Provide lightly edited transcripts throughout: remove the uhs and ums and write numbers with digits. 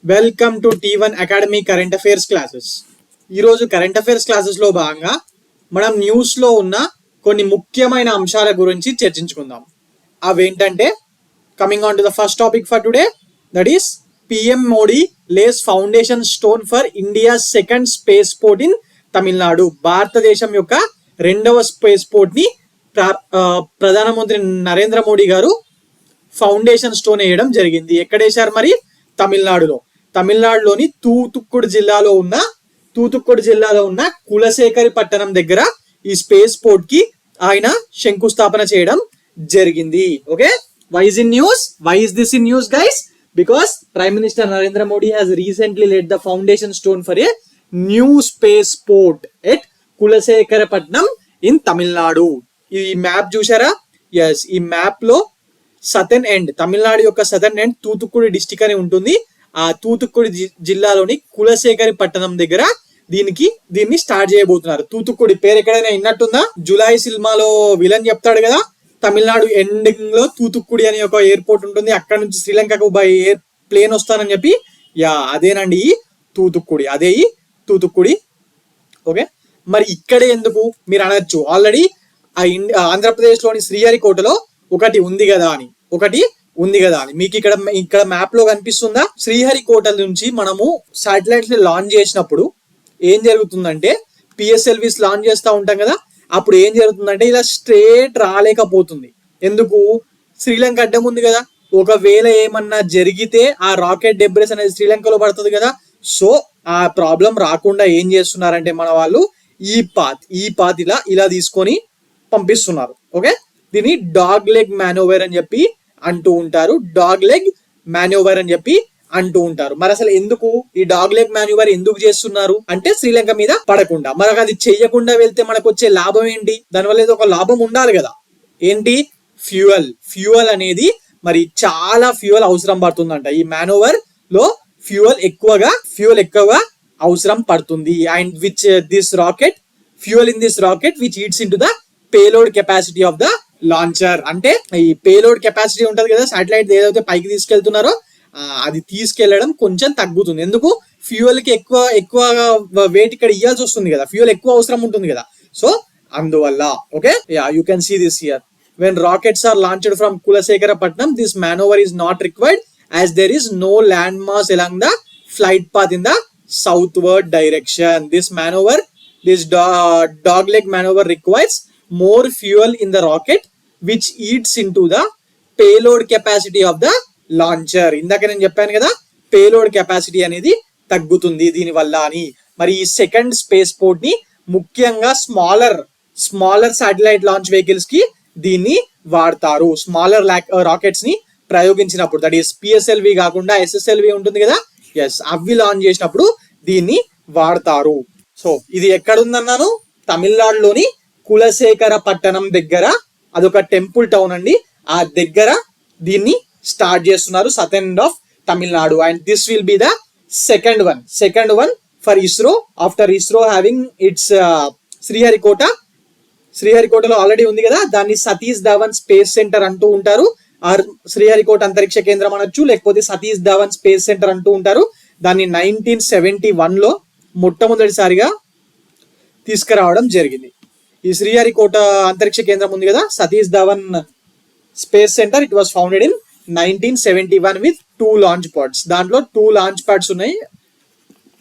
Welcome to T1 academy current affairs classes. ఈరోజు current affairs క్లాసెస్లో భాగంగా మనం న్యూస్లో ఉన్న కొన్ని ముఖ్యమైన అంశాల గురించి చర్చించుకుందాం. అవేంటంటే coming on to the first topic for today, that is PM Modi Lay's foundation stone for India second space port in Tamil Nadu. భారతదేశం యొక్క రెండవ స్పేస్ పోర్ట్ ని ప్రధానమంత్రి నరేంద్ర మోడీ గారు ఫౌండేషన్ స్టోన్ వేయడం జరిగింది. ఎక్కడ వేశారు మరి? తమిళనాడులోని తూతుక్కుడి జిల్లాలో ఉన్న కులశేఖరి పట్టణం దగ్గర ఈ స్పేస్ పోర్ట్ కి ఆయన శంకుస్థాపన చేయడం జరిగింది. Okay, why is this in news guys? Because prime minister Narendra Modi has recently laid the foundation stone for a new spaceport at Kulasekarapattinam in Tamil Nadu. ఈ మ్యాప్ చూసారా? ఎస్, ఈ మ్యాప్ లో సదర్న్ ఎండ్, తమిళనాడు యొక్క సదర్న్ ఎండ్ తూతుక్కుడి డిస్టిక్ అని ఉంటుంది. ఆ తూతుక్కుడి జిల్లాలోని కులశేఖరి పట్టణం దగ్గర దీన్ని స్టార్ట్ చేయబోతున్నారు. తూతుక్కుడి పేరు ఎక్కడైనా విన్నట్టుందా? జులై సినిమాలో విలన్ చెప్తాడు కదా, తమిళనాడు ఎండింగ్ లో తూతుక్కుడి అనే ఒక ఎయిర్పోర్ట్ ఉంటుంది, అక్కడ నుంచి శ్రీలంకకు బై ఎయిర్ ప్లేన్ వస్తానని చెప్పి. అదేనండి ఈ తూతుక్కుడి. ఓకే, మరి ఇక్కడే ఎందుకు మీరు అనొచ్చు, ఆల్రెడీ ఆంధ్రప్రదేశ్ లోని శ్రీహరికోటలో ఒకటి ఉంది కదా అని. మీకు ఇక్కడ మ్యాప్ లో కనిపిస్తుందా? శ్రీహరికోట నుంచి మనము శాటిలైట్స్ ని లాంచ్ చేసినప్పుడు ఏం జరుగుతుందంటే, పిఎస్ఎల్విస్ లాంచ్ చేస్తూ ఉంటాం కదా, అప్పుడు ఏం జరుగుతుందంటే ఇలా స్ట్రేట్ రాలేకపోతుంది. ఎందుకు? శ్రీలంక అడ్డం ఉంది కదా. ఒకవేళ ఏమన్నా జరిగితే ఆ రాకెట్ డెబ్రిస్ అనేది శ్రీలంకలో పడుతుంది కదా. సో ఆ ప్రాబ్లం రాకుండా ఏం చేస్తున్నారంటే మన వాళ్ళు ఈ పాత్ ఇలా తీసుకొని పంపిస్తున్నారు. ఓకే, దీన్ని డాగ్ లెగ్ మానోవర్ అని చెప్పి అంటూ ఉంటారు. మరి అసలు ఎందుకు ఈ డాగ్ లెగ్ మాన్యూవర్ ఎందుకు చేస్తున్నారు అంటే, శ్రీలంక మీద పడకుండా. మరి అది చెయ్యకుండా వెళ్తే మనకు వచ్చే లాభం ఏంటి? దానివల్ల ఏదో ఒక లాభం ఉండాలి కదా. ఏంటి? ఫ్యూయల్ అనేది మరి చాలా ఫ్యూయల్ అవసరం పడుతుందంట. ఈ మానోవర్ లో ఫ్యూయల్ ఎక్కువగా అవసరం పడుతుంది. And which this rocket fuel in this rocket which eats in to the payload capacity of the launcher. అంటే ఈ పేలోడ్ కెపాసిటీ ఉంటది కదా, శాటిలైట్ ఏదైతే పైకి తీసుకెళ్తున్నారో అది తీసుకెళ్లడం కొంచెం తగ్గుతుంది. ఎందుకు? ఫ్యూయల్ కి ఎక్కువ వెయిట్ ఇక్కడ ఇవ్వాల్సి వస్తుంది కదా, ఫ్యూయల్ ఎక్కువ అవసరం ఉంటుంది కదా. సో అందువల్ల. Okay, you can see this here. When rockets are launched from Kulasekarapatnam, this manoeuvre is not required as there is no land mass along the flight path in the southward direction. This dog leg maneuver requires more fuel in the rocket which eats into the payload capacity of the launcher. ఇందాక నేను చెప్పాను కదా, payload capacity అనేది తగ్గుతుంది దీని వల్ల అని. మరి ఈ సెకండ్ స్పేస్ పోర్ట్ ని ముఖ్యంగా స్మాలర్ శాటిలైట్ లాంచ్ వెహికల్స్ కి దీన్ని వాడతారు. స్మాలర్ రాకెట్స్ ని ప్రయోగించినప్పుడు, దట్ ఈస్ పిఎస్ఎల్వి కాకుండా ఎస్ఎస్ఎల్వి ఉంటుంది కదా, ఎస్, అవి లాంచ్ చేసినప్పుడు దీన్ని వాడతారు. సో ఇది ఎక్కడుందన్నాను? తమిళనాడులోని కులశేఖర పట్టణం దగ్గర. అదొక టెంపుల్ టౌన్ అండి. ఆ దగ్గర దీన్ని స్టార్ట్ చేస్తున్నారు, southern end of Tamil Nadu. And this will be the second one for ISRO after ISRO having its శ్రీహరికోటలో ఆల్రెడీ ఉంది కదా, దాన్ని సతీష్ ధావన్ స్పేస్ సెంటర్ అంటూ ఉంటారు. ఆర్ శ్రీహరికోట అంతరిక్ష కేంద్రం అనొచ్చు, లేకపోతే సతీష్ ధావన్ స్పేస్ సెంటర్ అంటూ ఉంటారు. దాన్ని 1971 లో మొట్టమొదటిసారిగా తీసుకురావడం జరిగింది. ఈ శ్రీహరికోట అంతరిక్ష కేంద్రం ఉంది కదా, Satish Dhawan space centre, it was founded in 1971 with 2 launch pods. దాంట్లో 2 లాంచ్ ప్యాడ్స్ ఉన్నాయి.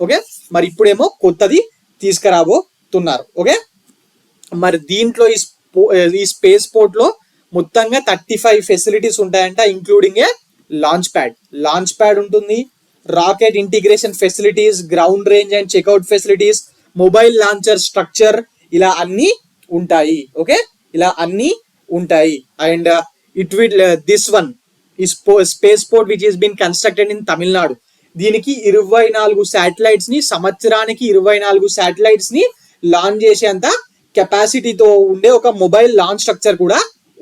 ఓకే, మరి ఇప్పుడేమో కొత్తది తీసుకురాబోతున్నారు. ఓకే, మరి దీంట్లో ఈ స్పేస్ పోర్ట్ లో మొత్తంగా 35 ఫెసిలిటీస్ ఉంటాయంట, ఇంక్లూడింగ్ ఏ లాంచ్ ప్యాడ్ ఉంటుంది, rocket integration facilities, ground range and checkout facilities, mobile launcher structure, ఇలా అన్ని ఉంటాయి. ఓకే, ఇలా అన్ని ఉంటాయి. And it will this one ఈ space port which is been constructed in Tamil Nadu. దీనికి 24 శాటిలైట్స్ ని, సంవత్సరానికి 24 శాటిలైట్స్ ని లాంచ్ చేసేంత కెపాసిటీతో ఉండే ఒక మొబైల్ లాంచ్ స్ట్రక్చర్ కూడా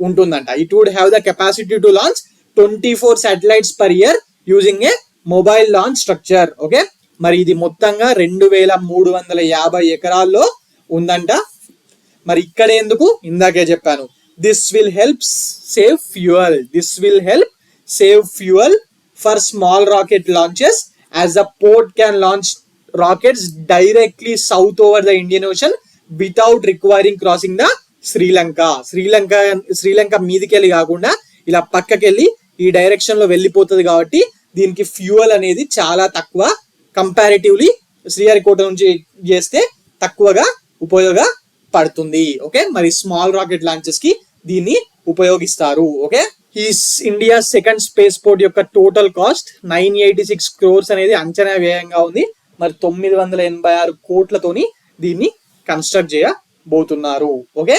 ఉంటుందంట. It would have the capacity to launch 24 satellites per year using a mobile launch structure. Okay, మరి ఇది మొత్తంగా 2350 ఎకరాల్లో ఉందంట. మరి ఇక్కడ ఎందుకు? ఇందాకే చెప్పాను, this will help save fuel for small rocket launches as the port can launch rockets directly south over the Indian Ocean without requiring crossing the Sri Lanka మీదికెళ్ళి కాకుండా ఇలా పక్కకెళ్ళి ఈ డైరెక్షన్ లో వెళ్ళిపోతుంది కాబట్టి దీనికి ఫ్యూయల్ అనేది చాలా తక్కువ, కంపారిటివ్లీ శ్రీహరికోట నుంచి చేస్తే తక్కువగా ఉపయోగపడుతుంది. ఓకే, మరి స్మాల్ రాకెట్ లాంచెస్ కి దీన్ని ఉపయోగిస్తారు. ఓకే, ఈ ఇండియా సెకండ్ స్పేస్ పోర్ట్ యొక్క టోటల్ కాస్ట్ 986 crores అనేది అంచనా వ్యయంగా ఉంది. మరి 986 కోట్లతోని దీన్ని కన్స్ట్రక్ట్ చేయబోతున్నారు. Okay,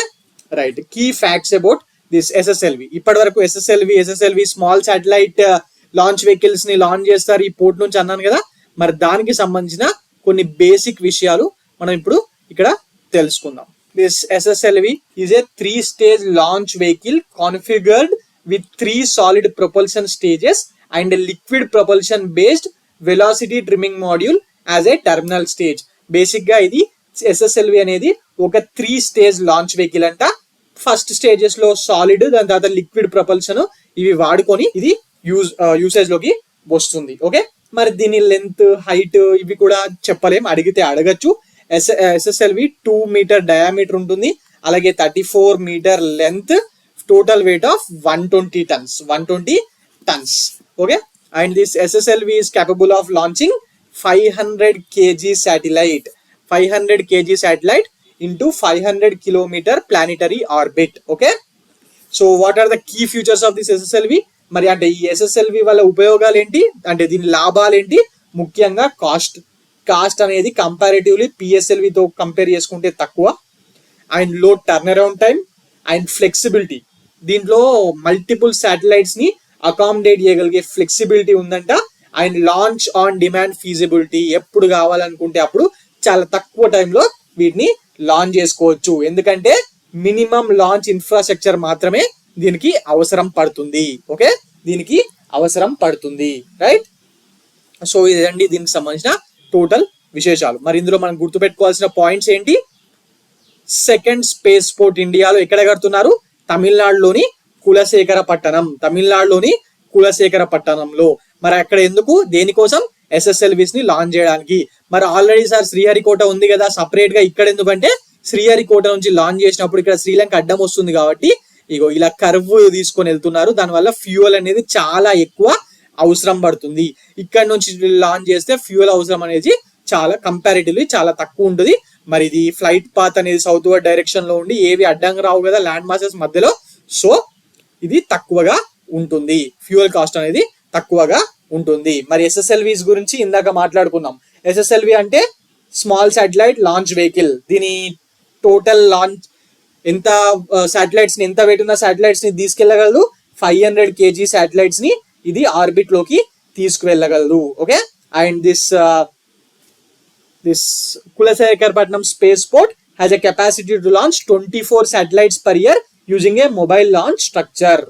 right. Key facts about this SSLV. ఇప్పటి వరకు SSLV small satellite launch vehicles ని లాంచ్ చేస్తారు ఈ పోర్ట్ నుంచి అన్నాను కదా. మరి దానికి సంబంధించిన కొన్ని బేసిక్ విషయాలు మనం ఇప్పుడు ఇక్కడ తెలుసుకుందాం. This SSLV is a 3-stage launch vehicle configured with 3 solid propulsion stages and a liquid propulsion based velocity trimming module as a terminal stage. Basic గా ఇది SSLV అనేది ఒక 3-stage లాంచ్ వెహికల్ అంట. ఫస్ట్ స్టేజెస్ లో solid, దాని తర్వాత liquid propulsion ఇవి వాడుకొని ఇది యూసేజ్ లోకి వస్తుంది. ఓకే, మరి దీని లెంత్, హైట్ ఇవి కూడా చెప్పలేం, అడిగితే అడగచ్చు. SSLV 2 meter డయామీటర్ ఉంటుంది, అలాగే 34 meter length, total weight of 120 tons. Okay, and this SSLV is capable of launching 500 kg satellite into 500 kilometer planetary orbit. Okay, so what are the key features of this SSLV? మరి అంటే ఈ SSLV వల్ల ఉపయోగాలు ఏంటి, అంటే దీని లాభాలు ఏంటి? ముఖ్యంగా కాస్ట్ అనేది కంపారిటివ్లీ PSLV తో కంపేర్ చేసుకుంటే తక్కువ, అండ్ లో turn around time and flexibility. దీంట్లో మల్టిపుల్ శాటిలైట్స్ ని అకామిడేట్ చేయగలిగే ఫ్లెక్సిబిలిటీ ఉందంట. And launch on demand feasibility, ఎప్పుడు కావాలనుకుంటే అప్పుడు చాలా తక్కువ టైంలో వీటిని లాంచ్ చేసుకోవచ్చు. ఎందుకంటే మినిమం లాంచ్ ఇన్ఫ్రాస్ట్రక్చర్ మాత్రమే దీనికి అవసరం పడుతుంది. ఓకే, దీనికి అవసరం పడుతుంది, రైట్. సో ఇదండి దీనికి సంబంధించిన టోటల్ విశేషాలు. మరి ఇందులో మనం గుర్తుపెట్టుకోవాల్సిన పాయింట్స్ ఏంటి? సెకండ్ స్పేస్ పోర్ట్ ఇండియాలో ఎక్కడ కడుతున్నారు? తమిళనాడులోని కులశేఖరపట్టణంలో. మరి అక్కడ ఎందుకు, దేనికోసం? SSLVs ని లాంచ్ చేయడానికి. మరి ఆల్రెడీ సార్ శ్రీహరికోట ఉంది కదా సపరేట్ గా, ఇక్కడ ఎందుకంటే శ్రీహరికోట నుంచి లాంచ్ చేసినప్పుడు ఇక్కడ శ్రీలంక అడ్డం వస్తుంది కాబట్టి ఇగో ఇలా కర్వ్ తీసుకొని వెళ్తున్నారు. దానివల్ల ఫ్యూయల్ అనేది చాలా ఎక్కువ అవసరం పడుతుంది. ఇక్కడ నుంచి లాంచ్ చేస్తే ఫ్యూయల్ అవసరం అనేది చాలా కంపారిటివ్లీ చాలా తక్కువ ఉంటుంది. మరి ఇది ఫ్లైట్ పాత్ అనేది సౌత్ వర్డ్ డైరెక్షన్ లో ఉండి ఏవి అడ్డంగా రావు కదా ల్యాండ్ మాసెస్ మధ్యలో, సో ఇది తక్కువగా ఉంటుంది, ఫ్యూయల్ కాస్ట్ అనేది తక్కువగా ఉంటుంది. మరి SSLVs గురించి ఇందాక మాట్లాడుకున్నాం. SSLV అంటే స్మాల్ శాటిలైట్ లాంచ్ వెహికల్. దీని టోటల్ లాంచ్ ఎంత శాటిలైట్స్ ని, ఎంత వెయిట్ ఉన్న శాటిలైట్స్ ని తీసుకెళ్లగలదు? 500 kg శాటిలైట్స్ ని ఇది ఆర్బిట్ లోకి తీసుకువెళ్ళగలదు. Okay, and this Kulasekarapatnam space port has a capacity to launch 24 satellites per year using a mobile launch structure,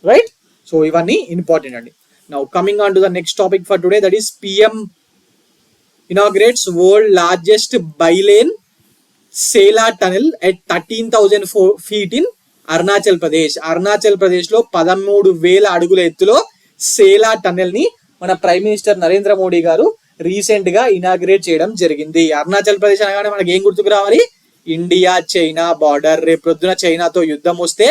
right? So ఇవన్నీ ఇంపార్టెంట్ అండి. Now coming on to the next topic for today, that is PM inaugurates world largest bilane Sela tunnel at 13,000 feet in Arunachal Pradesh లో 13,000 అడుగుల ఎత్తులో సేలా tunnel ని మన prime minister Narendra Modi గారు recent గా inaugurate చేయడం జరిగింది. అరుణాచల్ ప్రదేశ్ అనగానే మనకి ఏం గుర్తుకు రావాలి? India China border. రేపు ప్రొద్దున చైనాతో యుద్ధం వస్తే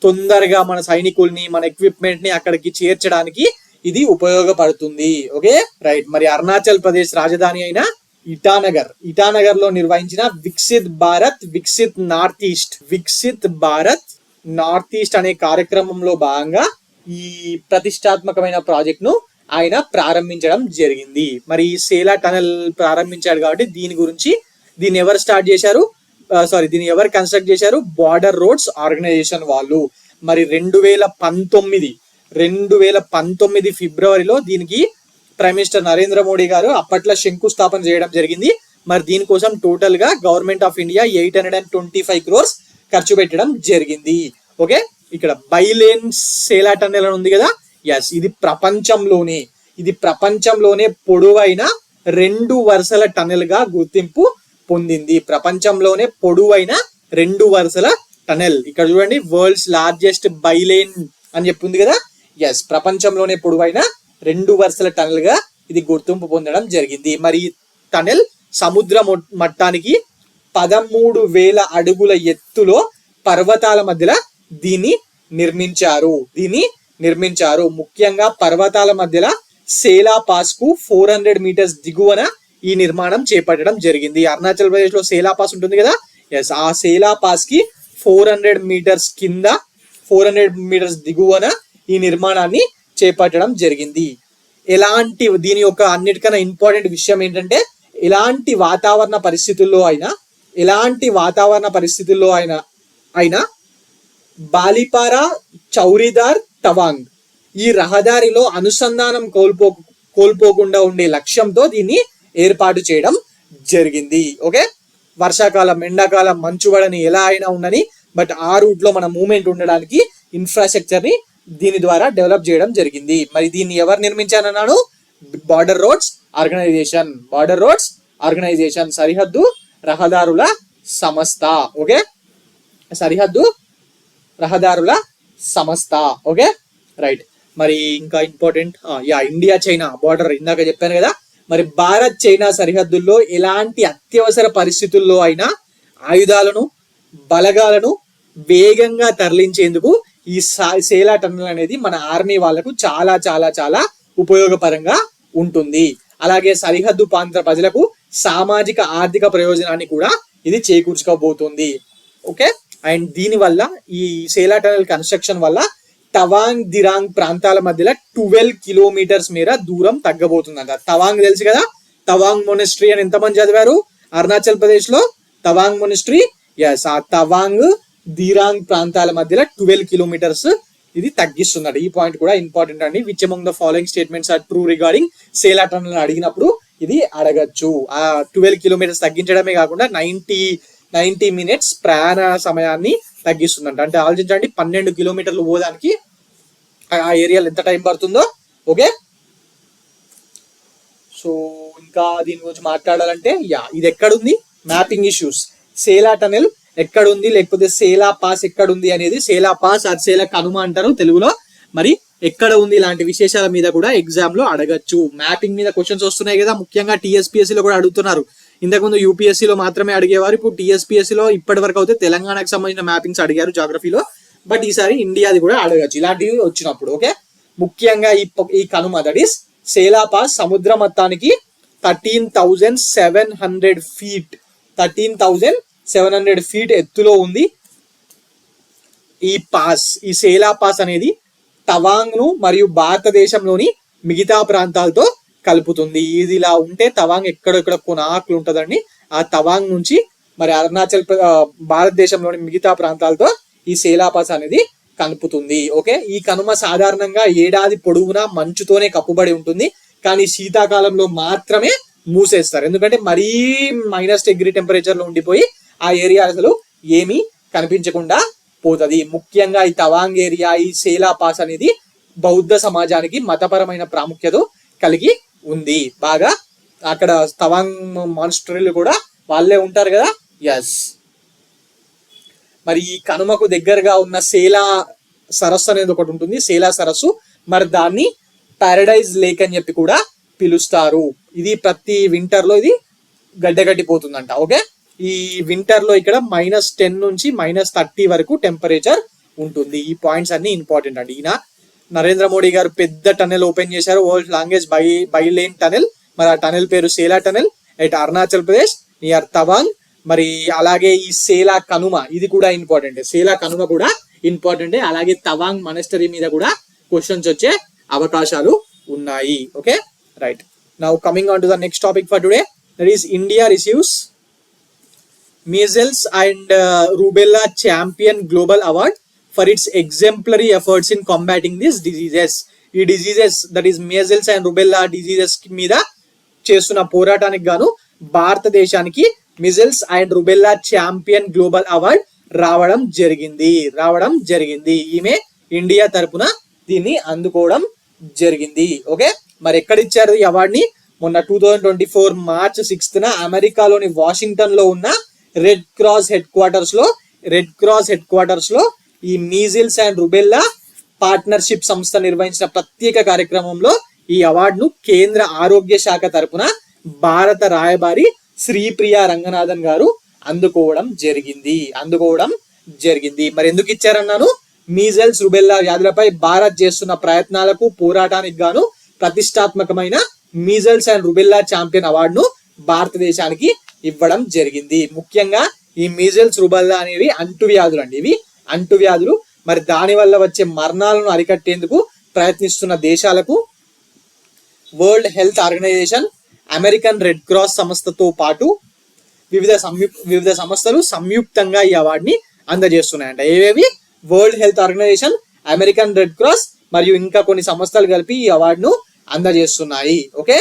తొందరగా మన సైనికుల్ని, మన ఎక్విప్మెంట్ ని అక్కడికి చేర్చడానికి ఇది ఉపయోగపడుతుంది. Okay, right. మరి అరుణాచల్ ప్రదేశ్ రాజధాని అయిన ఇటానగర్ లో నిర్వహించిన వికసిత్ భారత్ నార్త్ ఈస్ట్ అనే కార్యక్రమంలో భాగంగా ఈ ప్రతిష్టాత్మకమైన ప్రాజెక్ట్ ను ఆయన ప్రారంభించడం జరిగింది. మరి ఈ సేలా టనల్ ప్రారంభించాడు కాబట్టి దీన్ని ఎవరు కన్స్ట్రక్ట్ చేశారు? బార్డర్ రోడ్స్ ఆర్గనైజేషన్ వాళ్ళు. మరి 2019 ఫిబ్రవరిలో దీనికి ప్రైమ్ మినిస్టర్ నరేంద్ర మోడీ గారు అప్పట్లో శంకుస్థాపన చేయడం జరిగింది. మరి దీనికోసం టోటల్ గా గవర్నమెంట్ ఆఫ్ ఇండియా 825 crores ఖర్చు పెట్టడం జరిగింది. ఓకే, ఇక్కడ బైలేన్ సేలా టన్నెల్ అని ఉంది కదా, ఎస్, ఇది ప్రపంచంలోనే పొడవైన 2 వరుసల టన్నెల్ గా గుర్తింపు పొందింది. ప్రపంచంలోనే పొడవైన 2 వరుసల టనెల్. ఇక్కడ చూడండి, వరల్డ్స్ లార్జెస్ట్ బైలేన్ అని చెప్పింది కదా, ఎస్, ప్రపంచంలోనే పొడవైన 2 వరుసల టనెల్ గా ఇది గుర్తింపు పొందడం జరిగింది. మరి టనెల్ సముద్ర మట్టానికి 13,000 అడుగుల ఎత్తులో పర్వతాల మధ్యలో దీన్ని నిర్మించారు. ముఖ్యంగా పర్వతాల మధ్యలో సేలా పాస్ కు 400 మీటర్స్ దిగువన ఈ నిర్మాణం చేపట్టడం జరిగింది. అరుణాచల్ ప్రదేశ్ లో సేలా పాస్ ఉంటుంది కదా, ఎస్, ఆ సేలా పాస్ కి 400 మీటర్స్ కింద 400 మీటర్స్ దిగువన ఈ నిర్మాణాన్ని చేపట్టడం జరిగింది. దీని యొక్క అన్నిటికన్నా ఇంపార్టెంట్ విషయం ఏంటంటే ఎలాంటి వాతావరణ పరిస్థితుల్లో అయినా బాలిపారా, చౌరీదార్, తవాంగ్ ఈ రహదారిలో అనుసంధానం కోల్పోకుండా ఉండే లక్ష్యంతో దీన్ని ఏర్పాటు చేయడం జరిగింది. ఓకే, వర్షాకాలం, ఎండాకాలం, మంచుబడని ఎలా అయినా ఉండని, బట్ ఆ రూట్ లో మన మూవ్మెంట్ ఉండడానికి ఇన్ఫ్రాస్ట్రక్చర్ ని దీని ద్వారా డెవలప్ చేయడం జరిగింది. మరి దీన్ని ఎవరు నిర్మించారన్నాడు? బార్డర్ రోడ్స్ ఆర్గనైజేషన్, సరిహద్దు రహదారుల సంస్థ. ఓకే, సరిహద్దు రహదారుల సంస్థ. Okay, right. మరి ఇంకా ఇంపార్టెంట్, ఇండియా చైనా బార్డర్ ఇందాక చెప్పాను కదా. మరి భారత్ చైనా సరిహద్దుల్లో ఎలాంటి అత్యవసర పరిస్థితుల్లో అయినా ఆయుధాలను, బలగాలను వేగంగా తరలించేందుకు ఈ సేలా టన్నెల్ అనేది మన ఆర్మీ వాళ్ళకు చాలా చాలా చాలా ఉపయోగపరంగా ఉంటుంది. అలాగే సరిహద్దు ప్రాంత ప్రజలకు సామాజిక ఆర్థిక ప్రయోజనాన్ని కూడా ఇది చేకూర్చుకోబోతుంది. ఓకే, అండ్ దీని వల్ల ఈ సేలా టనెల్ కన్స్ట్రక్షన్ వల్ల తవాంగ్, దిరాంగ్ ప్రాంతాల మధ్యలో 12 కిలోమీటర్స్ మేర దూరం తగ్గబోతుందంట. తవాంగ్ తెలుసు కదా, తవాంగ్ మొనెస్ట్రీ అని ఎంతమంది చదివారు అరుణాచల్ ప్రదేశ్ లో? తవాంగ్ మొనెస్ట్రీ, ఎస్, ఆ తవాంగ్, దిరాంగ్ ప్రాంతాల మధ్యలో 12 కిలోమీటర్స్ ఇది తగ్గిస్తుందట. ఈ పాయింట్ కూడా ఇంపార్టెంట్ అండి. Which among the following statements are true regarding Sela tunnel అడిగినప్పుడు ఇది అడగచ్చు. ఆ 12 కిలోమీటర్స్ తగ్గించడమే కాకుండా 90 మినిట్స్ ప్రయాణ సమయాన్ని తగ్గిస్తుందంట. అంటే ఆలోచించండి, 12 కిలోమీటర్లు పోవడానికి ఆ ఏరియాలో ఎంత టైం పడుతుందో. ఓకే, సో ఇంకా దీని గురించి మాట్లాడాలంటే ఇది ఎక్కడుంది, మ్యాపింగ్ ఇష్యూస్, సేలా టనెల్ ఎక్కడుంది, లేకపోతే సేలా పాస్ ఎక్కడుంది అనేది, సేలా పాస్ ఆర్ సేలా కనుమ అంటారు తెలుగులో. మరి ఎక్కడ ఉంది, ఇలాంటి విశేషాల మీద కూడా ఎగ్జామ్ లో అడగచ్చు. మ్యాపింగ్ మీద క్వశ్చన్స్ వస్తున్నాయి కదా, ముఖ్యంగా టీఎస్పీఎస్సీ లో కూడా అడుగుతున్నారు. ఇంతకుముందు యూపీఎస్సీ లో మాత్రమే అడిగేవారు, ఇప్పుడు టీఎస్పీఎస్సీ లో ఇప్పటి వరకు అయితే తెలంగాణకు సంబంధించిన మ్యాపింగ్స్ అడిగారు జాగ్రఫీలో, బట్ ఈసారి ఇండియాది కూడా అడగచ్చు ఇలాంటివి వచ్చినప్పుడు. ఓకే, ముఖ్యంగా ఈ కనుమ, దట్ ఈస్ సేలా పాస్ సముద్ర మొత్తానికి 13,700 ఫీట్ 13,700 ఫీట్ ఎత్తులో ఉంది. ఈ సేలా పాస్ అనేది తవాంగ్ ను మరియు భారతదేశంలోని మిగతా ప్రాంతాలతో కలుపుతుంది. ఇది ఇలా ఉంటే తవాంగ్ ఎక్కడెక్కడ కొనాకులు ఉంటదండి. ఆ తవాంగ్ నుంచి మరి భారతదేశంలోని మిగతా ప్రాంతాలతో ఈ సేలా పాస్ అనేది కలుపుతుంది. ఓకే, ఈ కనుమ సాధారణంగా ఏడాది పొడవునా మంచుతోనే కప్పుబడి ఉంటుంది, కానీ శీతాకాలంలో మాత్రమే మూసేస్తారు. ఎందుకంటే మరీ -డిగ్రీ టెంపరేచర్ లో ఉండిపోయి ఆ ఏరియా అసలు ఏమీ కనిపించకుండా పోతుంది. ముఖ్యంగా ఈ తవాంగ్ ఏరియా, ఈ సేలా పాస్ అనేది బౌద్ధ సమాజానికి మతపరమైన ప్రాముఖ్యత కలిగి ఉంది. బాగా అక్కడ తవాంగ్ మానిస్టరీలు కూడా వాళ్ళే ఉంటారు కదా. ఎస్, మరి ఈ కనుమకు దగ్గరగా ఉన్న సేలా సరస్సు అనేది ఒకటి ఉంటుంది, సేలా సరస్సు. మరి దాన్ని పారడైజ్ లేక్ అని చెప్పి కూడా పిలుస్తారు. ఇది ప్రతి వింటర్ లో ఇది గడ్డగట్టిపోతుందంట. ఓకే, ఈ వింటర్ లో ఇక్కడ -10 నుంచి -30 వరకు టెంపరేచర్ ఉంటుంది. ఈ పాయింట్స్ అన్ని ఇంపార్టెంట్ అండి. ఈయన నరేంద్ర మోడీ గారు పెద్ద టనెల్ ఓపెన్ చేశారు, world longest bi lane tunnel. మరి ఆ టనెల్ పేరు Sela tunnel at Arunachal Pradesh near Tawang. మరి అలాగే ఈ సేలా కనుమ, ఇది కూడా ఇంపార్టెంట్. సేలా కనుమ కూడా ఇంపార్టెంట్. అలాగే తవాంగ్ మొనస్టరీ మీద కూడా క్వశ్చన్స్ వచ్చే అవకాశాలు ఉన్నాయి. Okay, right. Now coming on to the next topic for today, that is India receives measles and rubella champion global award for its exemplary efforts in combating this diseases. ఈ diseases that is measles and rubella diseases మీద చేస్తున్న పోరాటానికి గాను భారతదేశానికి measles and rubella champion global award రావడం జరిగింది. ఈమె India తరపున దీన్ని అందుకోవడం జరిగింది. ఓకే, మరి ఎక్కడ ఇచ్చారు ఈ అవార్డుని? మొన్న 2024 మార్చ్ 6న అమెరికాలోని వాషింగ్టన్ లో ఉన్న రెడ్ క్రాస్ హెడ్ క్వార్టర్స్ లో ఈ మీజిల్స్ అండ్ రుబెల్లా పార్ట్నర్షిప్ సంస్థ నిర్వహించిన ప్రత్యేక కార్యక్రమంలో ఈ అవార్డును కేంద్ర ఆరోగ్య శాఖ తరపున భారత రాయబారి శ్రీప్రియా రంగనాథన్ గారు అందుకోవడం జరిగింది. మరి ఎందుకు ఇచ్చారన్నాను? మీజల్స్ రుబెల్లా వ్యాధులపై భారత్ చేస్తున్న ప్రయత్నాలకు పోరాటానికి గాను ప్రతిష్టాత్మకమైన మీజల్స్ అండ్ రుబెల్లా ఛాంపియన్ అవార్డును భారతదేశానికి ఇవ్వడం జరిగింది. ముఖ్యంగా ఈ మీజల్స్ రుబెల్లా అనేవి అంటువ్యాధులు అండి. ఇవి అంటువ్యాధులు. మరి దాని వల్ల వచ్చే మరణాలను అరికట్టేందుకు ప్రయత్నిస్తున్న దేశాలకు World Health Organization, American Red Cross సంస్థతో పాటు వివిధ సంస్థలు సంయుక్తంగా ఈ అవార్డుని అందజేస్తున్నాయంట. ఏవేవి? World Health Organization, American Red Cross మరియు ఇంకా కొన్ని సంస్థలు కలిపి ఈ అవార్డును అందజేస్తున్నాయి. ఓకే,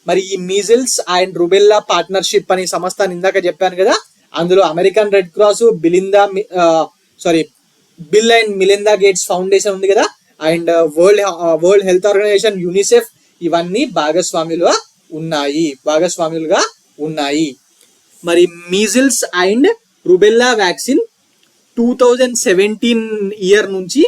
మరి ఈ మీజిల్స్ అండ్ రుబెల్లా పార్ట్నర్షిప్ అనే సంస్థ ఇందాక చెప్పాను కదా, అందులో American Red Cross, Bill and Melinda Gates Foundation ఉంది కదా, and World Health Organization, UNICEF, ఇవన్నీ భాగస్వాములుగా ఉన్నాయి. మరి measles and rubella vaccine 2017 year నుంచి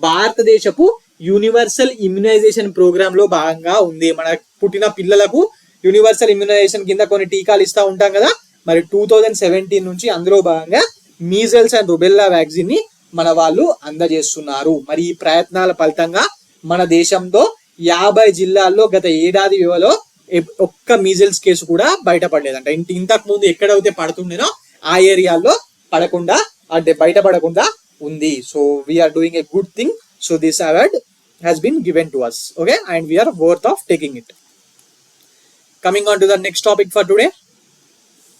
భారతదేశపు యూనివర్సల్ ఇమ్యునైజేషన్ ప్రోగ్రామ్ లో భాగంగా ఉంది. మన పుట్టిన పిల్లలకు యూనివర్సల్ ఇమ్యునైజేషన్ కింద కొన్ని టీకాలు ఇస్తూ ఉంటాం కదా, మరి 2017 నుంచి అందులో భాగంగా మీజల్స్ అండ్ రుబెల్లా వ్యాక్సిన్ ని మన వాళ్ళు అందజేస్తున్నారు. మరి ఈ ప్రయత్నాల ఫలితంగా మన దేశంలో 50 జిల్లాల్లో గత ఏడాది వ్యవధిలో ఒక్క మీజల్స్ కేసు కూడా బయటపడలేదంట. ఇంతకు ముందు ఎక్కడైతే పడుతుండేనో ఆ ఏరియాల్లో బయటపడకుండా ఉంది. So we're doing a good thing. So this award has been given to us, okay, and we are worth of taking it. Coming on to the next topic for today,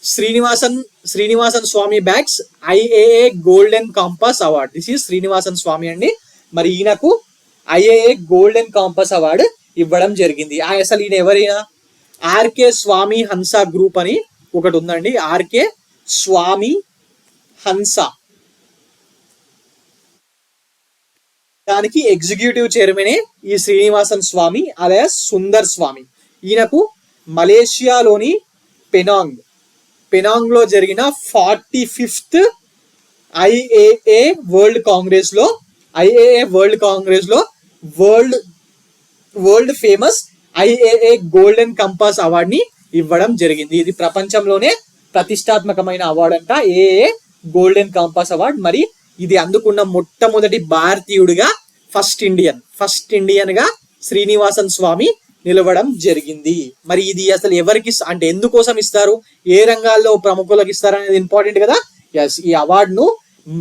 Srinivasan Swamy bags IAA Golden Compass Award. This is Srinivasan Swamy అండి. మరి ఈయనకు IAA Golden Compass Award ఇవ్వడం జరిగింది. అసలు ఈయన ఎవరైనా? RK స్వామి Hansa group అని ఒకటి ఉందండి. ఆర్కే స్వామి హన్సా, దానికి ఎగ్జిక్యూటివ్ చైర్మనే ఈ శ్రీనివాసన్ స్వామి అలయస్ సుందర్ స్వామి. ఈయనకు మలేషియాలోని పెనాంగ్ లో జరిగిన 45th ఐఏఏ వరల్డ్ కాంగ్రెస్ లో world famous IAA golden compass award ని ఇవ్వడం జరిగింది. ఇది ప్రపంచంలోనే ప్రతిష్టాత్మకమైన అవార్డు అంట, ఏఏ గోల్డెన్ కంపాస్ అవార్డ్. మరి ఇది అందుకున్న మొట్టమొదటి భారతీయుడిగా ఫస్ట్ ఇండియన్ గా శ్రీనివాసన్ స్వామి నిలవడం జరిగింది. మరి ఇది అసలు ఎవరికి అంటే ఎందుకోసం ఇస్తారు, ఏ రంగాల్లో ప్రముఖులకు ఇస్తారు అనేది ఇంపార్టెంట్ కదా. ఎస్, ఈ అవార్డును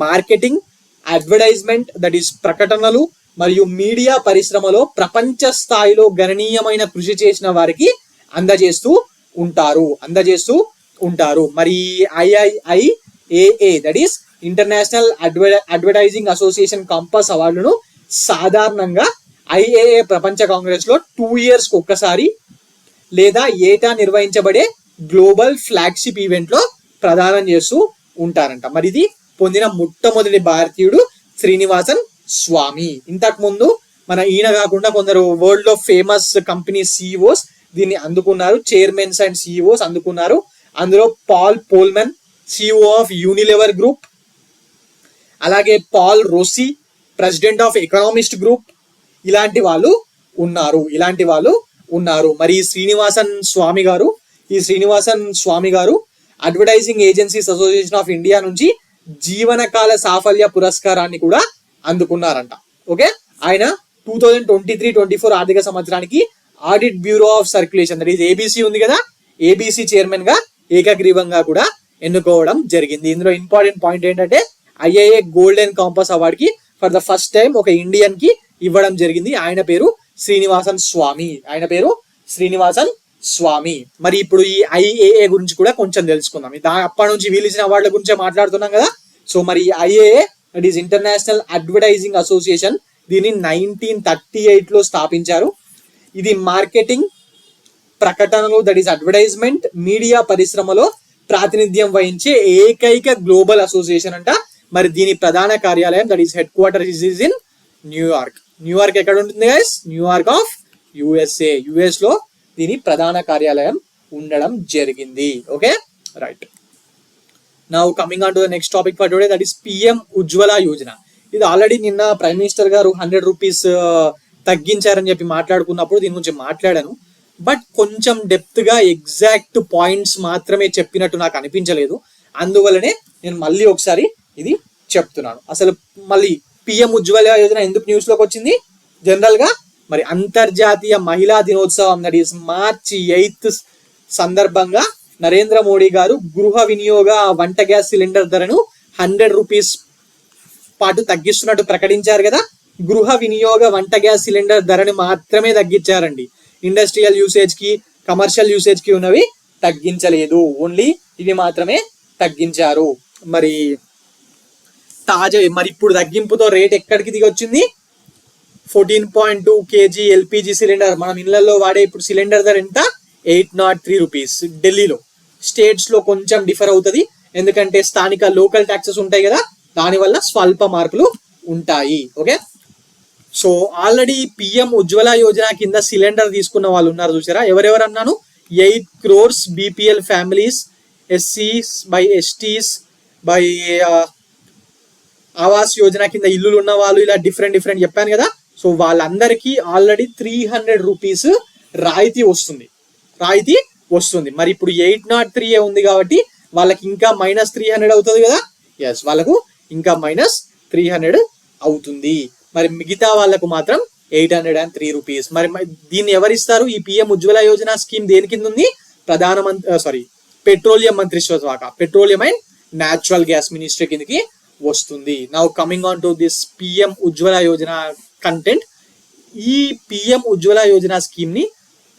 మార్కెటింగ్, అడ్వర్టైజ్మెంట్, దట్ ఈస్ ప్రకటనలు మరియు మీడియా పరిశ్రమలో ప్రపంచ స్థాయిలో గణనీయమైన కృషి చేసిన వారికి అందజేస్తూ ఉంటారు. మరి IIIAA that is international advertising association compass అవార్డును సాధారణంగా IAA ప్రపంచ కాంగ్రెస్ లో 2 years ఒక్కసారి లేదా ఏటా నిర్వహించబడే గ్లోబల్ ఫ్లాగ్షిప్ ఈవెంట్ లో ప్రదానం చేస్తూ ఉంటారంట. మరి ఇది పొందిన మొట్టమొదటి భారతీయుడు శ్రీనివాసన్ స్వామి. ఇంతకు ముందు మన ఈయన కాకుండా కొందరు వరల్డ్ లో ఫేమస్ కంపెనీ CEOs దీన్ని అందుకున్నారు, చైర్మన్స్ అండ్ CEOs అందుకున్నారు. అందులో Paul Polman, CEO of Unilever group, అలాగే Paul Rossi, president of Economist group, ఇలాంటి వాళ్ళు ఉన్నారు. మరి ఈ శ్రీనివాసన్ స్వామి గారు advertising agencies association of India నుంచి జీవనకాల సాఫల్య పురస్కారాన్ని కూడా అందుకున్నారంట. ఓకే, ఆయన 2023-24 ఆర్థిక సంవత్సరానికి audit bureau of circulation that is ABC ఉంది కదా, ABC చైర్మన్ గా ఏకగ్రీవంగా కూడా ఎన్నుకోవడం జరిగింది. ఇందులో ఇంపార్టెంట్ పాయింట్ ఏంటంటే IAA గోల్డెన్ కాంపాస్ అవార్డ్ కి ఫర్ ద ఫస్ట్ టైం ఒక ఇండియన్ కి ఇవ్వడం జరిగింది. ఆయన పేరు శ్రీనివాసన్ స్వామి. మరి ఇప్పుడు ఈ IAA గురించి కూడా కొంచెం తెలుసుకుందాం. అప్పటి నుంచి వీళ్ళు ఇచ్చిన అవార్డుల గురించి మాట్లాడుతున్నాం కదా. సో మరి IAA that is international advertising association, దీన్ని 1938 లో స్థాపించారు. ఇది మార్కెటింగ్, ప్రకటనలు దట్ ఈస్ అడ్వర్టైజ్మెంట్, మీడియా పరిశ్రమలో ప్రాతినిధ్యం వహించే ఏకైక గ్లోబల్ అసోసియేషన్ అంట. మరి దీని ప్రధాన కార్యాలయం that is head quarter is in New York. ఎక్కడ ఉంటుంది guys? New York of USA, US లో దీని ప్రధాన కార్యాలయం ఉండడం జరిగింది. Okay, right. Now coming on to the next topic for today, that is PM Ujjwala Yojana. ఇది ఆల్రెడీ నిన్న ప్రైమ్ మినిస్టర్ గారు 100 రూపీస్ తగ్గించారని చెప్పి మాట్లాడుకున్నప్పుడు దీని గురించి మాట్లాడాను. బట్ కొంచెం డెప్త్ గా ఎగ్జాక్ట్ పాయింట్స్ మాత్రమే చెప్పినట్టు నాకు అనిపించలేదు. అందువల్లనే నేను మళ్ళీ ఒకసారి ఇది చెప్తున్నాను. అసలు మళ్ళీ పిఎం ఉజ్వల యోజన ఎందుకు న్యూస్ లోకి వచ్చింది? జనరల్ గా మరి అంతర్జాతీయ మహిళా దినోత్సవం దట్ ఈస్ మార్చి 8 సందర్భంగా నరేంద్ర మోడీ గారు గృహ వినియోగ వంట గ్యాస్ సిలిండర్ ధరను 100 రూపీస్ పాటు తగ్గిస్తున్నట్టు ప్రకటించారు కదా. గృహ వినియోగ వంట గ్యాస్ సిలిండర్ ధరని మాత్రమే తగ్గించారండి. ఇండస్ట్రియల్ యూసేజ్ కి, కమర్షియల్ యూసేజ్ కి ఉన్నవి తగ్గించలేదు. ఓన్లీ ఇవి మాత్రమే తగ్గించారు. మరి తాజా మరి ఇప్పుడు తగ్గింపుతో రేట్ ఎక్కడికి దిగి వచ్చింది? 14.2 kg ఎల్పిజి సిలిండర్ మనం ఇళ్లలో వాడే ఇప్పుడు సిలిండర్ ధర ఎంత? 803 రూపీస్. ఢిల్లీలో, స్టేట్స్ లో కొంచెం డిఫర్ అవుతుంది, ఎందుకంటే స్థానిక లోకల్ ట్యాక్సెస్ ఉంటాయి కదా, దానివల్ల స్వల్ప మార్పులు ఉంటాయి. Okay, so already PM Ujjwala Yojana కింద సిలిండర్ తీసుకున్న వాళ్ళు ఉన్నారు చూసారా? ఎవరెవరు అన్నాను? 8 crores బీపీఎల్ ఫ్యామిలీస్, ఎస్సీస్ by STs by Awas Yojana కింద ఇల్లులు ఉన్న వాళ్ళు, ఇలా డిఫరెంట్ చెప్పాను కదా. సో వాళ్ళందరికీ ఆల్రెడీ 300 రూపీస్ రాయితీ వస్తుంది. మరి ఇప్పుడు 803 ఉంది కాబట్టి వాళ్ళకి ఇంకా -300 అవుతుంది కదా. ఎస్, వాళ్ళకు ఇంకా -300 అవుతుంది. మరి మిగతా వాళ్ళకు మాత్రం 803 రూపీస్. మరి దీన్ని ఎవరిస్తారు? ఈ పిఎం ఉజ్వల యోజన స్కీమ్ దేని కింద ఉంది? పెట్రోలియం మంత్రిత్వ శాఖ, petroleum and natural gas ministry కిందకి వస్తుంది. Now coming on to this PM Ujjwala Yojana content. ఈ పిఎం ఉజ్వల యోజన స్కీమ్ ని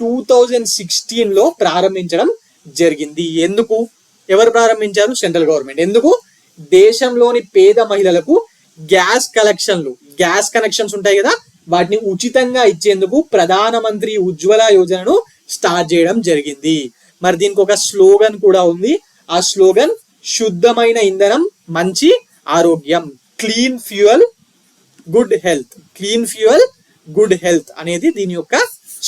2016 లో ప్రారంభించడం జరిగింది. ఎందుకు? ఎవరు ప్రారంభించారు? Central government. ఎందుకు? దేశంలోని పేద మహిళలకు గ్యాస్ కనెక్షన్స్ ఉంటాయి కదా, వాటిని ఉచితంగా ఇచ్చేందుకు ప్రధానమంత్రి ఉజ్వల యోజనను స్టార్ట్ చేయడం జరిగింది. మరి దీనికి ఒక స్లోగన్ కూడా ఉంది. ఆ స్లోగన్ శుద్ధమైన ఇంధనం, మంచి ఆరోగ్యం, క్లీన్ ఫ్యూయల్ గుడ్ హెల్త్ అనేది దీని యొక్క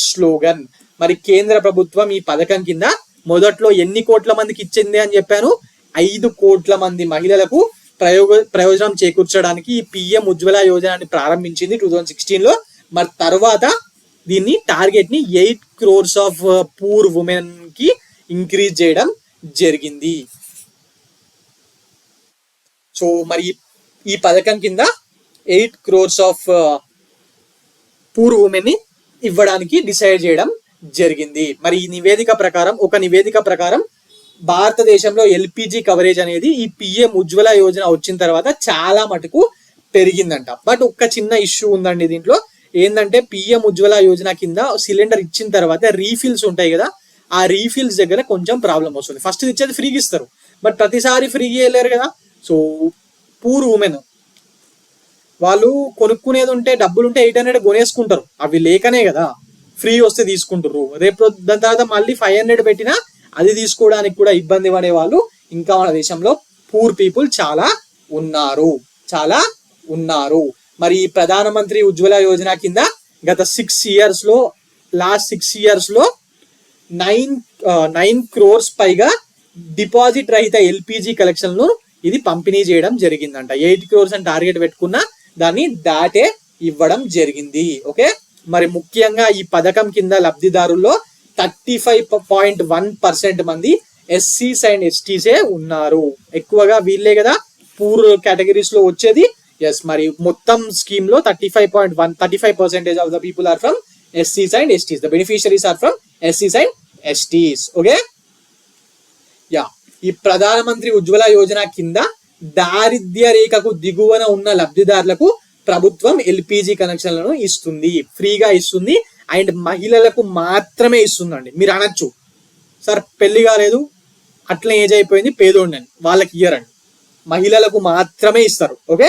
స్లోగన్. మరి కేంద్ర ప్రభుత్వం ఈ పథకం కింద మొదట్లో ఎన్ని కోట్ల మందికి ఇచ్చింది అని చెప్పాను? 5 కోట్ల మంది మహిళలకు ప్రయోజనం చేకూర్చడానికి ఈ పిఎం ఉజ్వల యోజనని ప్రారంభించింది 2016 లో. మరి తర్వాత దీన్ని టార్గెట్ ని 8 crores ఆఫ్ పూర్ ఉమెన్ కి ఇంక్రీజ్ చేయడం జరిగింది. సో మరి ఈ పథకం కింద 8 crores ఆఫ్ పూర్ ఉమెన్ ని ఇవ్వడానికి డిసైడ్ చేయడం జరిగింది. మరి ఈ నివేదిక ప్రకారం భారతదేశంలో ఎల్పిజి కవరేజ్ అనేది ఈ పిఎం ఉజ్వల యోజన వచ్చిన తర్వాత చాలా మటుకు పెరిగిందంట. బట్ ఒక్క చిన్న ఇష్యూ ఉందండి దీంట్లో. ఏంటంటే పిఎం ఉజ్వల యోజన కింద సిలిండర్ ఇచ్చిన తర్వాత రీఫిల్స్ ఉంటాయి కదా, ఆ రీఫిల్స్ దగ్గర కొంచెం ప్రాబ్లం వస్తుంది. ఫస్ట్ ఇచ్చేది ఫ్రీగా ఇస్తారు, బట్ ప్రతిసారి ఫ్రీగా వెళ్ళారు కదా. సో పూర్ ఉమెన్ వాళ్ళు కొనుక్కునేది ఉంటే, డబ్బులు ఉంటే 800 కొనేసుకుంటారు, అవి లేకనే కదా ఫ్రీ వస్తే తీసుకుంటారు. రేపు దాని తర్వాత మళ్ళీ 500 పెట్టినా అది తీసుకోవడానికి కూడా ఇబ్బంది పడే వాళ్ళు ఇంకా మన దేశంలో పూర్ పీపుల్ చాలా ఉన్నారు. మరి ఈ ప్రధానమంత్రి ఉజ్వల యోజన కింద గత 6 years లో 9 crores పైగా డిపాజిట్ రహిత ఎల్పిజి కలెక్షన్ ను ఇది పంపిణీ చేయడం జరిగిందంట. 8 crores అని టార్గెట్ పెట్టుకున్నా దాన్ని దాటే ఇవ్వడం జరిగింది. ఓకే, మరి ముఖ్యంగా ఈ పథకం కింద లబ్ధిదారుల్లో 35.1% మంది ఎస్సీస్ అండ్ ఎస్టీసే ఉన్నారు. ఎక్కువగా వీళ్ళే కదా పూర్ కేటగిరీస్ లో వచ్చేది. ఎస్, మరి మొత్తం స్కీమ్ లో 35% of the people are from ఎస్సీస్ and ఎస్టీస్. The beneficiaries are from ఎస్సీస్ and ఎస్టీస్. Okay, ఈ ప్రధానమంత్రి ఉజ్వల యోజన కింద దారిద్ర్య రేఖకు దిగువన ఉన్న లబ్ధిదారులకు ప్రభుత్వం ఎల్పిజి కనెక్షన్లను ఇస్తుంది, ఫ్రీగా ఇస్తుంది. అండ్ మహిళలకు మాత్రమే ఇస్తుందండి. మీరు అనొచ్చు, సార్ పెళ్లి కాలేదు, అట్లా ఏజ్ అయిపోయింది, పేదోడిని, వాళ్ళకి ఇయ్యరండి, మహిళలకు మాత్రమే ఇస్తారు. ఓకే,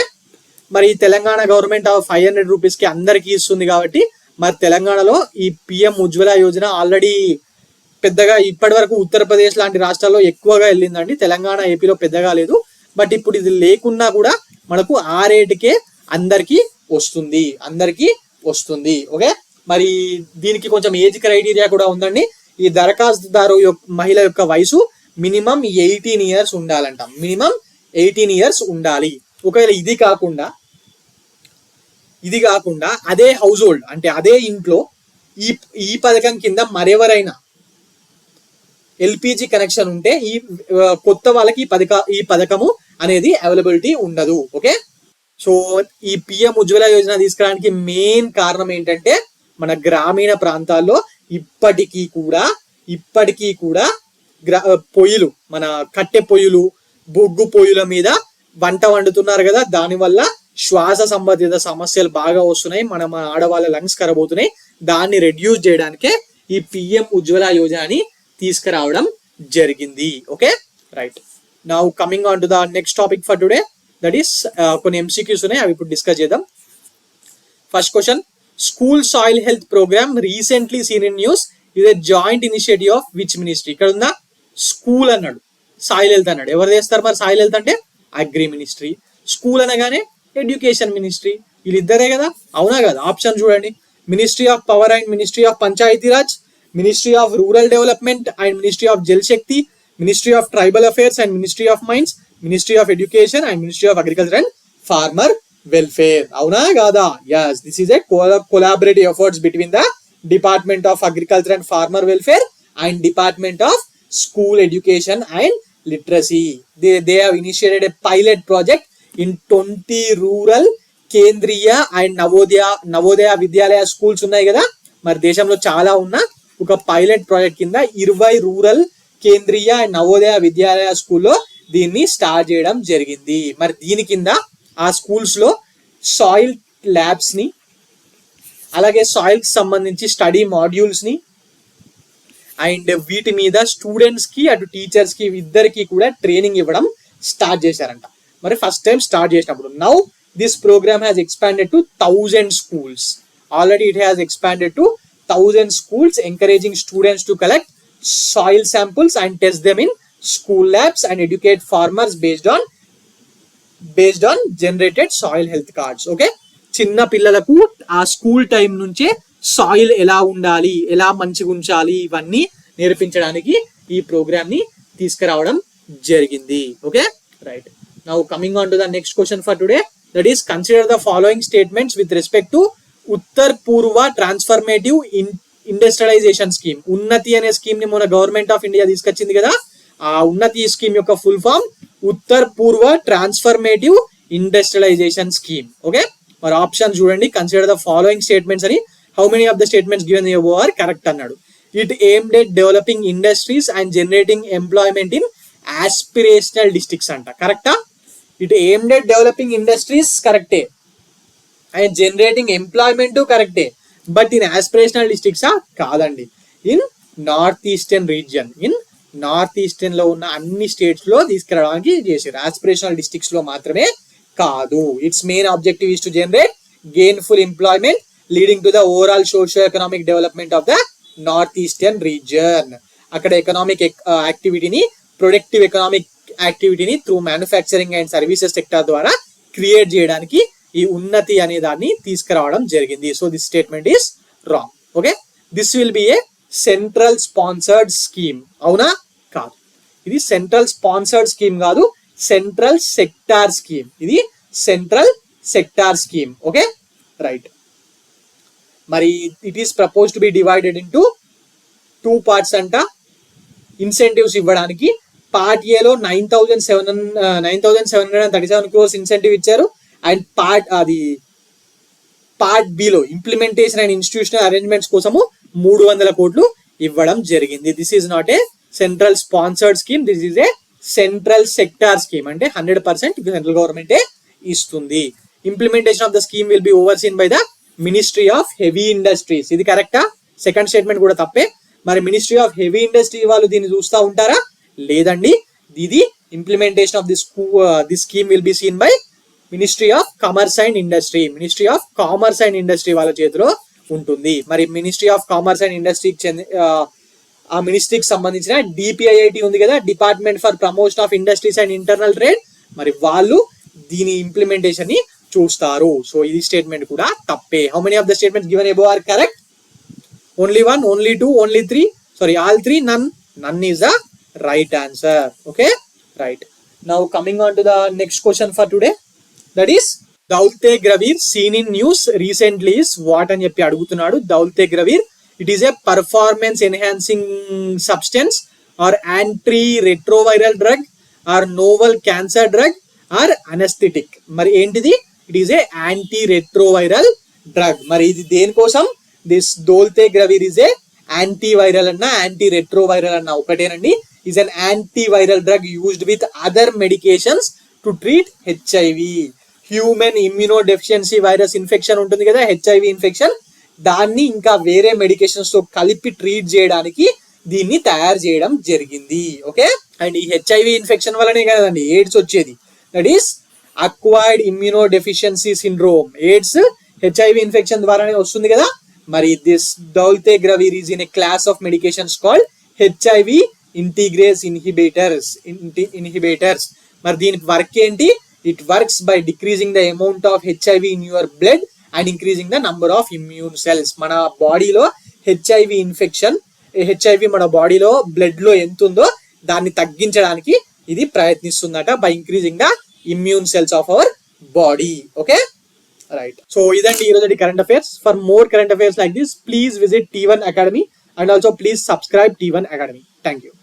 మరి తెలంగాణ గవర్నమెంట్ 500 రూపీస్ కి అందరికీ ఇస్తుంది కాబట్టి మరి తెలంగాణలో ఈ పిఎం ఉజ్వల యోజన ఆల్రెడీ పెద్దగా ఇప్పటి వరకు ఉత్తరప్రదేశ్ లాంటి రాష్ట్రాల్లో ఎక్కువగా వెళ్ళిందండి. తెలంగాణ, ఏపీలో పెద్దగా లేదు. బట్ ఇప్పుడు ఇది లేకున్నా కూడా మనకు ఆ రేటుకే అందరికీ వస్తుంది. ఓకే, మరి దీనికి కొంచెం ఏజ్ క్రైటీరియా కూడా ఉందండి. ఈ దరఖాస్తుదారు మహిళ యొక్క వయసు మినిమం 18 years ఉండాలంట. మినిమం 18 years ఉండాలి. ఒకవేళ ఇది కాకుండా ఇది కాకుండా అదే హౌస్ హోల్డ్ అంటే అదే ఇంట్లో ఈ ఈ పథకం కింద మరెవరైనా ఎల్పిజి కనెక్షన్ ఉంటే ఈ కొత్త వాళ్ళకి ఈ పథకము అనేది అవైలబిలిటీ ఉండదు. ఓకే, సో ఈ పిఎం ఉజ్వల యోజన తీసుకురావడానికి మెయిన్ కారణం ఏంటంటే మన గ్రామీణ ప్రాంతాల్లో ఇప్పటికీ కూడా పొయ్యిలు, మన కట్టె పొయ్యిలు, బొగ్గు పొయ్యిల మీద వంట వండుతున్నారు కదా, దానివల్ల శ్వాస సంబంధిత సమస్యలు బాగా వస్తున్నాయి, మన ఆడవాళ్ళ లంగ్స్ ఖరాబ్ అవుతున్నాయి. దాన్ని రెడ్యూస్ చేయడానికే ఈ పిఎం ఉజ్వల యోజనని తీసుకురావడం జరిగింది. Okay, right. Now coming on to the next topic for today, that is కొన్ని ఎంసీక్యూస్ ఉన్నాయి, అవి ఇప్పుడు డిస్కస్ చేద్దాం. First question, school soil health program recently seen in news ఇది joint initiative of which ministry? ఇక్కడ ఉందా స్కూల్ అన్నాడు, soil health అన్నాడు. ఎవరు చేస్తారు మరి సాయిల్ హెల్త్ అంటే? Agri ministry. స్కూల్ అనగానే ఎడ్యుకేషన్ మినిస్ట్రీ, వీళ్ళిద్దరే కదా, అవునా కదా? ఆప్షన్ చూడండి, ministry of power and ministry of Panchayati Raj, ministry of rural development and ministry of Jal Shakti, ministry of tribal affairs and ministry of mines, ministry of education and ministry of agriculture and farmer welfare. అవునా కాదా? yes, this is a collaborative efforts between the Department of Agriculture and Farmer Welfare and Department of School Education and Literacy. They have initiated a pilot project in 20 rural కేంద్రీయ and Navodaya Vidyalaya schools ఉన్నాయి కదా, మరి దేశంలో చాలా ఉన్న ఒక pilot project కింద 20 rural కేంద్రీయ అండ్ నవోదయ విద్యాలయ స్కూల్లో దీన్ని స్టార్ట్ చేయడం జరిగింది. మరి దీని కింద ఆ స్కూల్స్ లో సాయిల్ ల్యాబ్స్ ని, అలాగే సాయిల్ కి సంబంధించి స్టడీ మాడ్యూల్స్ ని అండ్ వీటి మీద స్టూడెంట్స్ కి అటు టీచర్స్ కి ఇద్దరికి కూడా ట్రైనింగ్ ఇవ్వడం స్టార్ట్ చేశారంట. మరి ఫస్ట్ టైం స్టార్ట్ చేసినప్పుడు now this programme has expanded to 1000 schools. Already it has expanded to 1000 schools, encouraging students to collect soil samples and test them in school labs and educate farmers based on generated soil health cards. Okay, చిన్న పిల్లలకు ఆ school time నుంచే soil ఎలా ఉండాలి, ఎలా మంచిగా ఉంచాలి, ఇవన్నీ నేర్పించడానికి ఈ ప్రోగ్రామ్ ని తీసుకురావడం జరిగింది. Okay, right. Now coming on to the next question for today, that is consider the following statements with respect to Uttar Purva transformative industrialization scheme. ఉన్నతి అనే స్కీమ్ ని మన గవర్నమెంట్ ఆఫ్ ఇండియా తీసుకొచ్చింది కదా, ఆ ఉన్నతి స్కీమ్ యొక్క full form Uttar Purva transformative industrialization scheme. Okay, మరి option చూడండి, consider the following statements అని, how many of the statements given above are correct అన్నాడు. It aimed at developing industries and generating employment in aspirational districts అంట. కరెక్టా? It aimed at developing industries కరెక్టే and generating employment కరెక్టే, but in aspirational డిస్ట్రిక్ట్సా? కాదండి. In north eastern region, in north eastern లో ఉన్న అన్ని స్టేట్స్ లో తీసుకురావడానికి చేశారు, ఆస్పిరేషనల్ డిస్ట్రిక్ట్స్ లో మాత్రమే కాదు. Its main objective is to generate gainful employment leading to the overall socio economic development of the north eastern region. అక్కడ ఎకనామిక్ యాక్టివిటీని, ప్రొడక్టివ్ ఎకనామిక్ యాక్టివిటీని through manufacturing and services sector ద్వారా క్రియేట్ చేయడానికి ఈ ఉన్నతి అనే దాన్ని తీసుకురావడం జరిగింది. So this statement is wrong. Okay, this will be a central sponsored scheme. అవునా? కాదు, ఇది సెంట్రల్ స్పాన్సర్డ్ స్కీమ్ కాదు, సెంట్రల్ సెక్టార్ స్కీమ్. ఇది central sector scheme. Okay, right. మరి it is propose to be divided into 2 parts అంట. Incentives ఇవ్వడానికి part ఏలో 9,737 crores incentive ఇచ్చారు, అండ్ పార్ట్ బిలో ఇంప్లిమెంటేషన్ అండ్ ఇన్స్టిట్యూషనల్ అరేంజ్మెంట్స్ కోసము 300 కోట్లు ఇవ్వడం జరిగింది. This is not a central sponsored scheme, this is a central sector scheme. అంటే 100% సెంట్రల్ గవర్నమెంటే ఇస్తుంది. Implementation of the scheme will be overseen by the ministry of heavy industries. ఇది కరెక్టా? Second statement కూడా తప్పే. మరి మినిస్ట్రీ ఆఫ్ హెవీ ఇండస్ట్రీ వాళ్ళు దీన్ని చూస్తూ ఉంటారా? లేదండి. ఇది implementation of this scheme will be seen by ministry of commerce and industry. Ministry of commerce and industry వాళ్ళ చేతిలో ఉంటుంది. మరి మినిస్ట్రీ ఆఫ్ కామర్స్ అండ్ ఇండస్ట్రీకి ఆ మినిస్ట్రీకి సంబంధించిన డిపిఐఐటి ఉంది కదా, department for promotion of industries and internal trade, మరి వాళ్ళు దీని ఇంప్లిమెంటేషన్ ని చూస్తారు. సో ఇది స్టేట్మెంట్ కూడా తప్పే. How many of the statements given above are correct? Only 1, only 2, only 3, sorry all 3, none is the right answer. Okay, right. Now coming on to the next question for today, that is dolutegravir seen in news recently is what అని చెప్పి అడుగుతున్నాడు. Dolutegravir it is a performance enhancing substance or anti retroviral drug or novel cancer drug or anaesthetic. మరి ఏంటిది? It is a anti retroviral drug. మరి ఇది దేనికోసం? This dolutegravir is a antiviral అన్న anti retroviral అన్న ఒకటేనండి. Is an antiviral drug used with other medications to treat HIV. Human immunodeficiency virus infection ఉంటుంది కదా, హెచ్ఐవి ఇన్ఫెక్షన్, దాన్ని ఇంకా వేరే మెడికేషన్స్ తో కలిపి ట్రీట్ చేయడానికి దీన్ని తయారు చేయడం జరిగింది. ఓకే, అండ్ ఈ హెచ్ఐవి ఇన్ఫెక్షన్ వల్లనే కదండి ఎయిడ్స్ వచ్చేది. That is acquired immunodeficiency syndrome. AIDS HIV infection ద్వారానే వస్తుంది కదా. మరి this dolutegravir is in a class of medications called HIV integrase inhibitors. మరి దీనికి వర్క్ ఏంటి? It works by decreasing the amount of HIV in your blood and increasing the number of immune cells. మన బాడీలో HIV మన బాడీలో blood లో ఎంత ఉందో దాన్ని తగ్గించడానికి ఇది ప్రయత్నిస్తుందట, by increasing the immune cells of our body. Okay, right. So ఇదండి ఈరోజు current affairs. For more current affairs like this, please visit T1 Academy and also please subscribe T1 Academy. Thank you.